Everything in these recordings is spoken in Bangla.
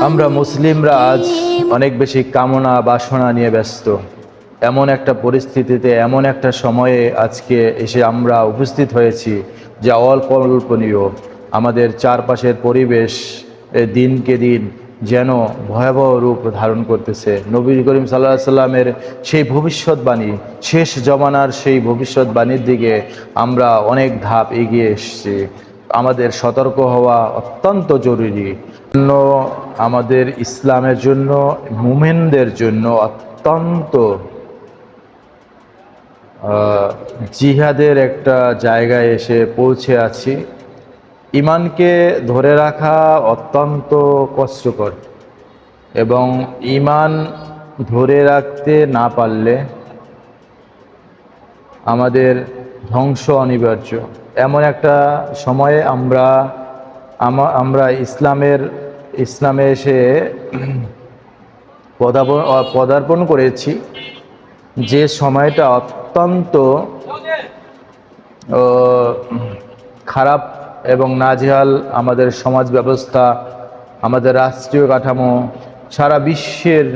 আমরা মুসলিমরা আজ অনেক বেশি কামনা বাসনা নিয়ে ব্যস্ত। এমন একটা পরিস্থিতিতে, এমন একটা সময়ে আজকে এসে আমরা উপস্থিত হয়েছি যা অকল্পনীয়। আমাদের চারপাশের পরিবেশ দিনকে দিন যেন ভয়াবহ রূপ ধারণ করতেছে। নবী করিম সাল্লাল্লাহু আলাইহি সাল্লামের সেই ভবিষ্যৎবাণী, শেষ জমানার সেই ভবিষ্যৎবাণীর দিকে আমরা অনেক ধাপ এগিয়ে এসেছি। আমাদের সতর্ক হওয়া অত্যন্ত জরুরি। আমাদের ইসলামের জন্য, মুমিনদের জন্য অত্যন্ত জিহাদের একটা জায়গায় এসে পৌঁছে আছি। ঈমানকে ধরে রাখা অত্যন্ত কষ্টকর, এবং ঈমান ধরে রাখতে না পারলে আমাদের ধ্বংস অনিবার্য। এমন একটা সময়ে আমরা ইসলামে এসে পদার্পণ করেছি, যে সময়টা অত্যন্ত খারাপ এবং নাজেহাল। আমাদের সমাজ ব্যবস্থা, আমাদের রাষ্ট্রীয় কাঠামো, সারা বিশ্বের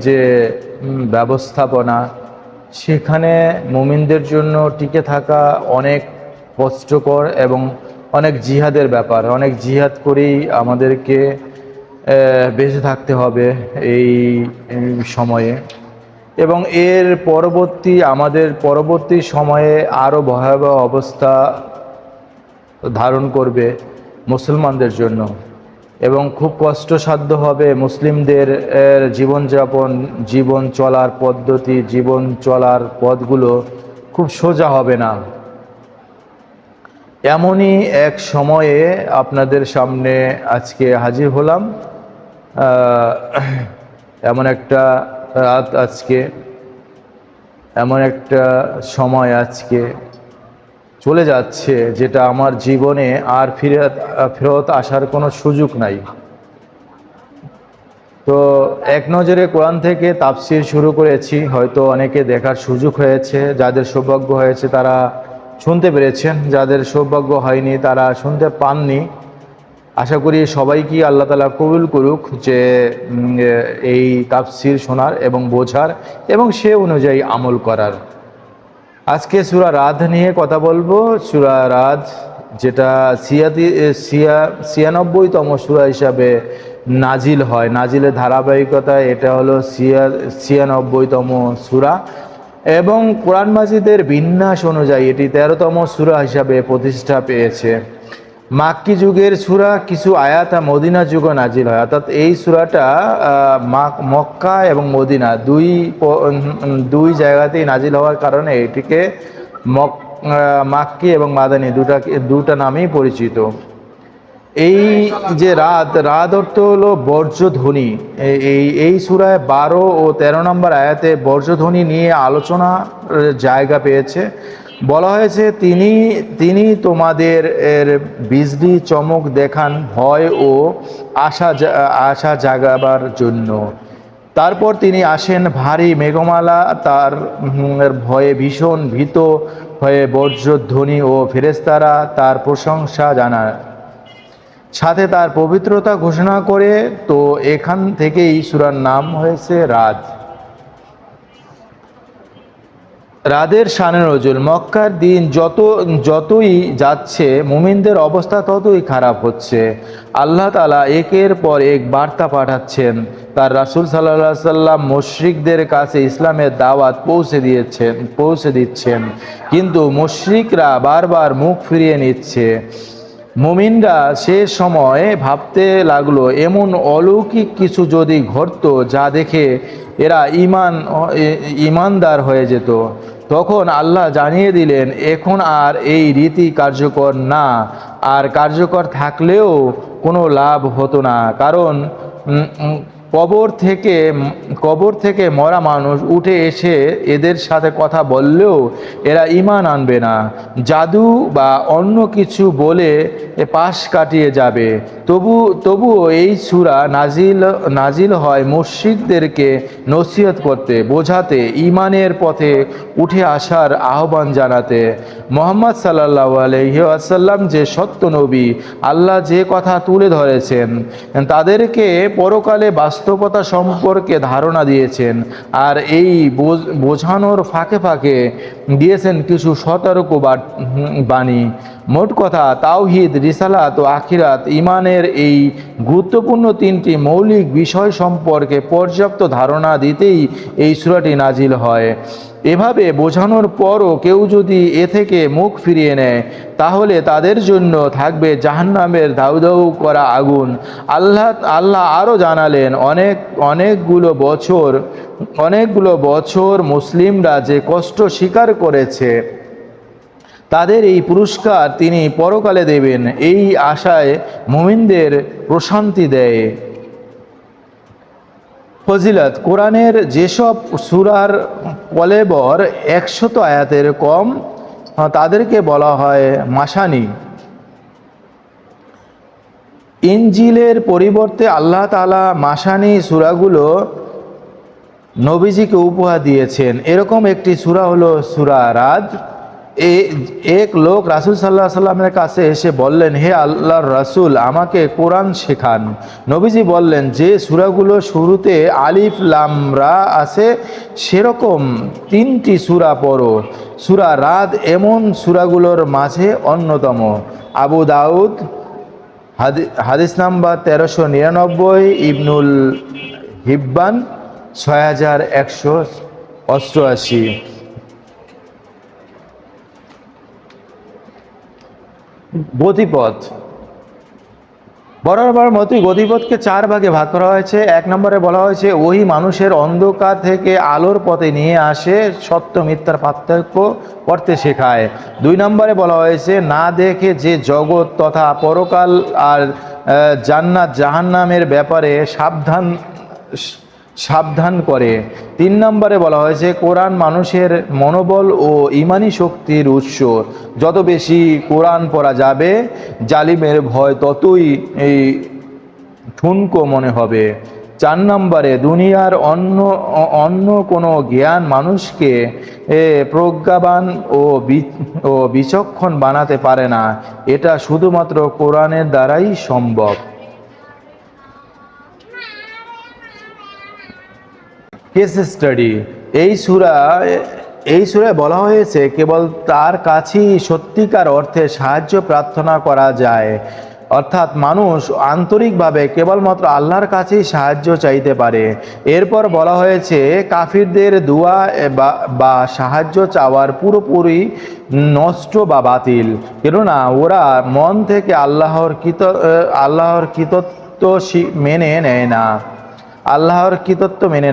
যে ব্যবস্থাপনা, সেখানে মুমিনদের জন্য টিকে থাকা অনেক কষ্টকর এবং অনেক জিহাদের ব্যাপার। অনেক জিহাদ করেই আমাদেরকে বেঁচে থাকতে হবে এই সময়ে, এবং আমাদের পরবর্তী সময়ে আরও ভয়াবহ অবস্থা ধারণ করবে মুসলমানদের জন্য, এবং খুব কষ্টসাধ্য হবে মুসলিমদের জীবনযাপন, জীবন চলার পদ্ধতি, জীবন চলার পথগুলো খুব সোজা হবে না। এমনই এক সময়ে আপনাদের সামনে আজকে হাজির হলাম। এমন একটা রাত আজকে, এমন একটা সময় আজকে চলে যাচ্ছে যেটা আমার জীবনে আর ফেরত আসার কোনো সুযোগ নাই। তো এক নজরে কোরআন থেকে তাফসির শুরু করেছি। হয়তো অনেকে দেখার সুযোগ হয়েছে, যাদের সৌভাগ্য হয়েছে তারা শুনতে পেরেছেন, যাদের সৌভাগ্য হয়নি তারা শুনতে পাননি। আশা করি সবাইকে আল্লাহ তাআলা কবুল করুক যে এই তাফসির শোনার এবং বোঝার এবং সে অনুযায়ী আমল করার। আজকে সূরা রাদ নিয়ে কথা বলবো। সূরা রাদ, যেটা 96তম সূরা হিসাবে নাজিল হয়, নাজিলের ধারাবাহিকতায় এটা হলো 96তম সূরা, এবং কোরআন মাজিদের বিন্যাস অনুযায়ী এটি 13তম সূরা হিসাবে প্রতিষ্ঠা পেয়েছে। মাক্কি যুগের সূরা, কিছু আয়াত মদিনা যুগে নাজিল হয়, অর্থাৎ এই সূরাটা মক্কা এবং মদিনা দুই জায়গাতেই নাজিল হওয়ার কারণে এটিকে মাক্কি এবং মাদানী দুটা নামেই পরিচিত। এই যে রাদ অর্থ হলো বজ্রধ্বনি। এই সূরায় 12 ও 13 নম্বর আয়াতে বজ্রধ্বনি নিয়ে আলোচনার জায়গা পেয়েছে। বলা হয়েছে, তিনি তোমাদের বিজলি চমক দেখান ভয় ও আশা জাগাবার জন্য। তারপর তিনি আসেন ভারী মেঘমালা, তার ভয়ে ভীষণ ভীত হয়ে বজ্রধ্বনি ও ফেরেশতারা তার প্রশংসা জানায়, সাথে তার পবিত্রতা ঘোষণা করে। তো এখান থেকেই সূরার নাম হয়েছে রাদ। রাদের শানে নজুল, মক্কার দিন যতই যাচ্ছে মুমিনদের অবস্থা ততই খারাপ হচ্ছে। আল্লাহ তাআলা একের পর এক বার্তা পাঠাচ্ছেন, তার রাসূল সাল্লাল্লাহু আলাইহি সাল্লাম মুশরিকদের কাছে ইসলামের দাওয়াত পৌঁছে দিচ্ছেন, কিন্তু মুশরিকরা বারবার মুখ ফিরিয়ে নিচ্ছে। মুমিনরা সে সময় ভাবতে লাগলো, এমন অলৌকিক কিছু যদি ঘটতো যা দেখে এরা ঈমানদার হয়ে যেত। তখন আল্লাহ জানিয়ে দিলেন, এখন আর এই রীতি কার্যকর না, আর কার্যকর থাকলেও কোনো লাভ হতো না, কবর থেকে মরা মানুষ উঠে এসে এদের সাথে কথা বললেও এরা ঈমান আনবে না। জাদু বা অন্য কিছু বলে পাশ কাটিয়ে যাবে। তবুও এই সূরা নাজিল হয় মুশরিকদেরকে নসিহত করতে, বোঝাতে, ঈমানের পথে উঠে আসার আহ্বান জানাতে। মুহাম্মদ সাল্লাল্লাহু আলাইহি ওয়াসাল্লাম যে সত্য নবী, আল্লাহ যে কথা তুলে ধরেছেন তাদেরকে পরকালে বাস্তবতা সম্পর্কে ধারণা দিয়েছেন, আর এই বোঝানোর ফাঁকে ফাঁকে দিয়েছেন কিছু সতর্ক বাণী। মোট কথা, তাওহীদ, রিসালাত ও আখিরাত ঈমানের এই গুরুত্বপূর্ণ তিনটি মৌলিক বিষয় সম্পর্কে পর্যাপ্ত ধারণা দিতেই এই সূরাটি নাজিল হয়। এভাবে বোঝানোর পরও কেউ যদি এ থেকে মুখ ফিরিয়ে নেয় তাহলে তাদের জন্য থাকবে জাহান্নামের দাউ দাউ করা আগুন। আল্লাহ আরও জানালেন, অনেকগুলো বছর মুসলিমরা যে কষ্ট স্বীকার করেছে তাদের এই পুরস্কার তিনি পরকালে দেবেন, এই আশায় মুমিনদের প্রশান্তি দেয়। ফজিলত: কোরআনের যেসব সূরার কলেবর 100 আয়াতের কম তাদেরকে বলা হয় মাসানি। ইনজিলের পরিবর্তে আল্লাহ তাআলা মাসানি সূরাগুলো নবীজিকে উপহার দিয়েছেন। এরকম একটি সূরা হলো সূরা রাদ। এক লোক রাসূল সাল্লাল্লাহু আলাইহি সাল্লামের কাছে এসে বললেন, হে আল্লাহর রাসূল, আমাকে কোরআন শেখান। নবীজি বললেন, যে সূরাগুলো শুরুতে আলিফ লাম রা আছে সেরকম 3টি সূরা পড়ো। সূরা রাদ এমন সূরাগুলোর মাঝে অন্যতম। আবু দাউদ হাদিস নাম্বার 1399, ইবনুল হিব্বান 6188। গতিপথ: বরাবর মতোই গতিপথকে 4 ভাগে ভাগ করা হয়েছে। 1 নম্বরে বলা হয়েছে ওহী মানুষের অন্ধকার থেকে আলোর পথে নিয়ে আসে, সত্য মিথ্যার পার্থক্য করতে শেখায়। 2 নম্বরে বলা হয়েছে না দেখে যে জগৎ তথা পরকাল আর জান্নাত জাহান্নামের ব্যাপারে সাবধান করে। 3 নম্বরে বলা হয়েছে কোরআন মানুষের মনোবল ও ঈমানি শক্তির উৎস। যত বেশি কোরআন পড়া যাবে জালিমের ভয় ততই ঠুনকো মনে হবে। 4 নম্বরে দুনিয়ার অন্য কোনো জ্ঞান মানুষকে প্রজ্ঞাবান ও বিচক্ষণ বানাতে পারে না, এটা শুধুমাত্র কোরআনের দ্বারাই সম্ভব। কেস স্টাডি: এই সূরায় বলা হয়েছে কেবল তার কাছেই সত্যিকার অর্থে সাহায্য প্রার্থনা করা যায়, অর্থাৎ মানুষ আন্তরিকভাবে কেবলমাত্র আল্লাহর কাছেই সাহায্য চাইতে পারে। এরপর বলা হয়েছে কাফিরদের দোয়া বা সাহায্য চাওয়ার পুরোপুরি নষ্ট বা বাতিল, কেননা ওরা মন থেকে আল্লাহর কৃতত্ব মেনে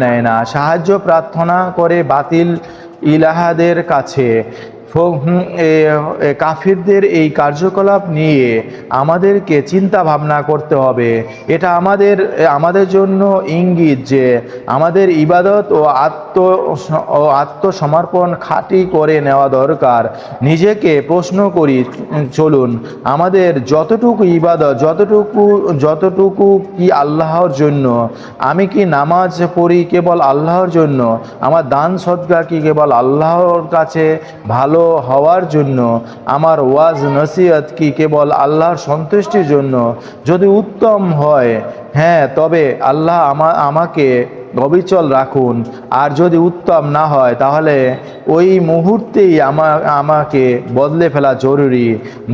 নেয় না, সাহায্য প্রার্থনা করে বাতিল ইলাহাদের কাছে। কাফিরদের এই কার্যকলাপ নিয়ে আমাদেরকে চিন্তা ভাবনা করতে হবে। এটা আমাদের জন্য ইঙ্গিত যে আমাদের ইবাদত ও আত্মসমর্পণ খাঁটি করে নেওয়া দরকার। নিজেকে প্রশ্ন করি, চলুন আমাদের যতটুকু ইবাদত যতটুকু কি আল্লাহর জন্য? আমি কি নামাজ পড়ি কেবল আল্লাহর জন্য? আমার দান সদকা কি কেবল আল্লাহর কাছে ভালো হওয়ার জন্য? আমার ওয়াজ নসিহত কি কেবল আল্লাহর সন্তুষ্টির জন্য? যদি উত্তম হয় হ্যাঁ, তবে আল্লাহ আমাকে অবিচল রাখুন, আর যদি উত্তম না হয় তাহলে ওই মুহূর্তেই আমাকে বদলে ফেলা জরুরি।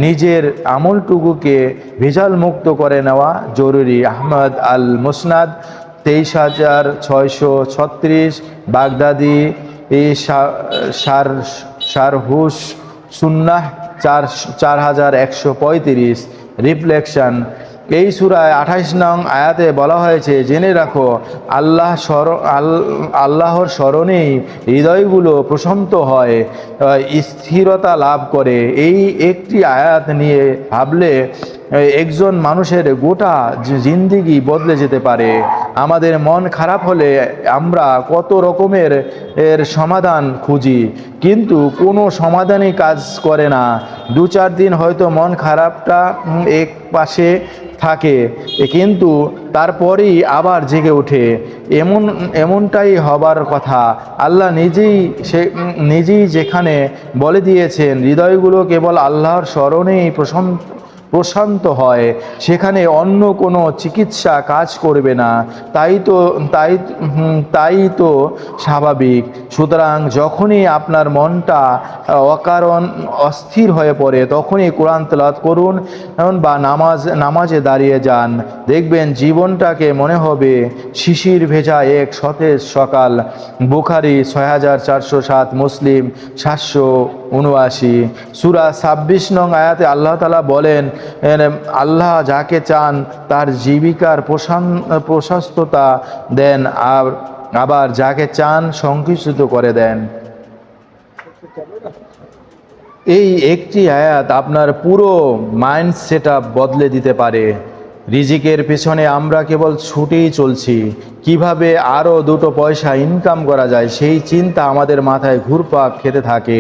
নিজের আমলটুকুকে ভেজাল মুক্ত করে নেওয়া জরুরি। আহমদ আল মুসনাদ 23636, বাগদাদি শারহুস সুন্নাহ 4135। রিফ্লেকশন: এই সূরায় 28 নং আয়াতে বলা হয়েছে, জেনে রাখো আল্লাহর স্মরণেই হৃদয়গুলো প্রশান্ত হয়, স্থিরতা লাভ করে। এই একটি আয়াত নিয়ে ভাবলে একজন মানুষের গোটা জিন্দেগি বদলে যেতে পারে। আমাদের মন খারাপ হলে আমরা কত রকমের সমাধান খুঁজি, কিন্তু কোনো সমাধানই কাজ করে না। 2-4 দিন হয়তো মন খারাপটা এক পাশে থাকে, কিন্তু তারপরেই আবার জেগে ওঠে। এমনটাই হবার কথা। আল্লাহ নিজেই যেখানে বলে দিয়েছেন হৃদয়গুলো কেবল আল্লাহর স্মরণেই প্রশান্ত হয়, সেখানে অন্য কোনো চিকিৎসা কাজ করবে না। তাই তো স্বাভাবিক। সুতরাং যখনই আপনার মনটা অকারণ অস্থির হয়ে পড়ে, তখনই কোরআন তেলাওয়াত করুন বা নামাজে দাঁড়িয়ে যান। দেখবেন জীবনটাকে মনে হবে শিশির ভেজা এক সতেজ সকাল। বুখারী 6407, মুসলিম 779। সূরা 26 নং আয়াতে আল্লাহ তাআলা বলেন, আল্লাহ যাকে চান তার জীবিকার প্রশস্ততা দেন, আবার যাকে চান সংকুচিত করে দেন। এই একটি আয়াত আপনার পুরো মাইন্ড সেটআপ বদলে দিতে পারে। রিজিকের পেছনে আমরা কেবল ছুটেই চলছি, কিভাবে আরও 2 পয়সা ইনকাম করা যায় সেই চিন্তা আমাদের মাথায় ঘুরপাক খেতে থাকে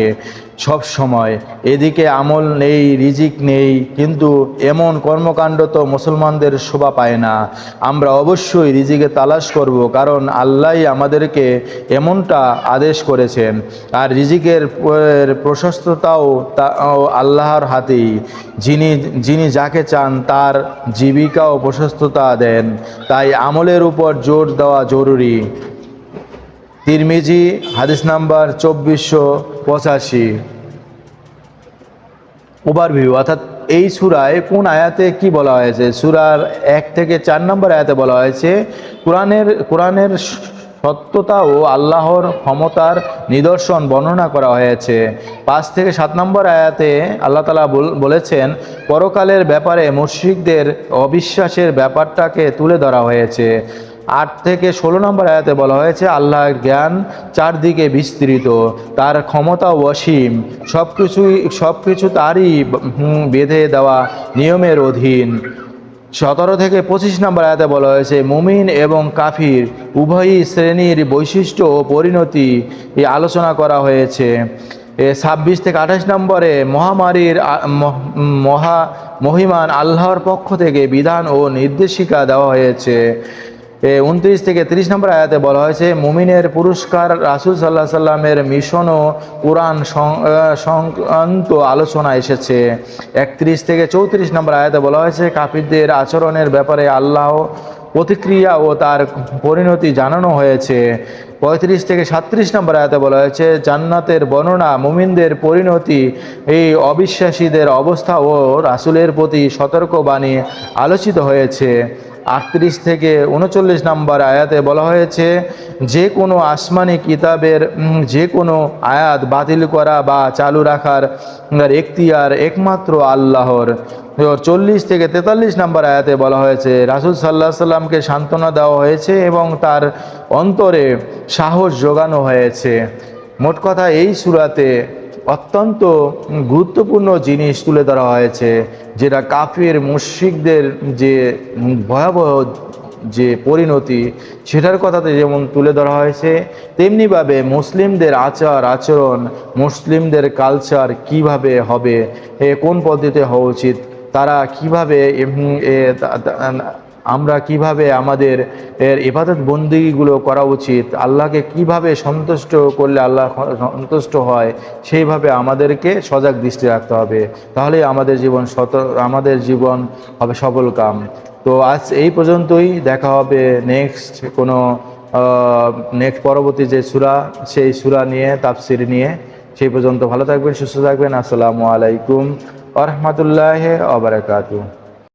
সব সময়। এদিকে আমল নেই, রিজিক নেই, কিন্তু এমন কর্মকাণ্ড তো মুসলমানদের শোভা পায় না। আমরা অবশ্যই রিজিকে তালাশ করব, কারণ আল্লাহই আমাদেরকে এমনটা আদেশ করেছেন। আর রিজিকের প্রশস্ততাও আল্লাহর হাতেই। যিনি যাকে চান তার জীবিকা ও প্রশস্ততা দেন, তাই আমলের উপর জোর দেওয়া জরুরি। তিরমিজি হাদিস নাম্বার 2485। ওভারভিউ, অর্থাৎ এই সূরায় কোন আয়াতে কি বলা হয়েছে? সূরার 1 থেকে 4 নম্বর আয়াতে বলা হয়েছে কোরআনের সত্যতা ও আল্লাহর ক্ষমতার নিদর্শন বর্ণনা করা হয়েছে। 5 থেকে 7 নম্বর আয়াতে আল্লাহ তাআলা বলেছেন পরকালের ব্যাপারে মুশরিকদের অবিশ্বাসের ব্যাপারটাকে তুলে ধরা হয়েছে। 8 থেকে 16 নম্বর আয়াতে বলা হয়েছে আল্লাহর জ্ঞান চারদিকে বিস্তৃত, তার ক্ষমতা অসীম, সবকিছু তারই বেঁধে দেওয়া নিয়মের অধীন। 17 থেকে 25 নম্বর আয়াতে বলা হয়েছে মুমিন এবং কাফির উভয়ই শ্রেণীর বৈশিষ্ট্য ও পরিণতি আলোচনা করা হয়েছে। 26 থেকে 28 নম্বরে মহামারীর মহিমান আল্লাহর পক্ষ থেকে বিধান ও নির্দেশিকা দেওয়া হয়েছে। 29 থেকে 30 নম্বর আয়াতে বলা হয়েছে মুমিনের পুরস্কার, রাসূল সাল্লাল্লাহু আলাইহি সাল্লামের মিশন ও কোরআন সংক্রান্ত আলোচনা এসেছে। 31 থেকে 34 নম্বর আয়াতে বলা হয়েছে কাফিরদের আচরণের ব্যাপারে আল্লাহ প্রতিক্রিয়া ও তার পরিণতি জানানো হয়েছে। 35 থেকে 37 নম্বর আয়াতে বলা হয়েছে জান্নাতের বর্ণনা, মুমিনদের পরিণতি, এই অবিশ্বাসীদের অবস্থা ও রাসূলের প্রতি সতর্কবাণী আলোচিত হয়েছে। 38 থেকে 39 নম্বর আয়াতে বলা হয়েছে যে কোনো আসমানি কিতাবের যে কোনো আয়াত বাতিল করা বা চালু রাখার এখতিয়ার একমাত্র আল্লাহর। 40 থেকে 43 নম্বর আয়াতে বলা হয়েছে রাসূল সাল্লাল্লাহু আলাইহি সাল্লামকে সান্ত্বনা দেওয়া হয়েছে এবং তার অন্তরে সাহস যোগানো হয়েছে। মোট কথা এই সূরাতে অত্যন্ত গুরুত্বপূর্ণ জিনিস তুলে ধরা হয়েছে, যেটা কাফির মুশরিকদের যে ভয়াবহ যে পরিণতি সেটার কথাতে যেমন তুলে ধরা হয়েছে, তেমনিভাবে মুসলিমদের আচরণ, মুসলিমদের কালচার কিভাবে হবে, কোন পদ্ধতিতে হওয়া উচিত, তারা কিভাবে আমরা কিভাবে আমাদের ইবাদত বন্দেগীগুলো করা উচিত, আল্লাহকে কিভাবে সন্তুষ্ট করলে আল্লাহ সন্তুষ্ট হয়, সেইভাবে আমাদেরকে সজাগ দৃষ্টি রাখতে হবে। তাহলে আমাদের জীবন হবে সফল কাম। তো আজ এই পর্যন্তই, দেখা হবে নেক্সট পরবর্তী যে সূরা, সেই সূরা নিয়ে, তাফসীর নিয়ে। সেই পর্যন্ত ভালো থাকবেন, সুস্থ থাকবেন। আসসালামু আলাইকুম ওয়া রাহমাতুল্লাহি ওয়া বারাকাতুহু।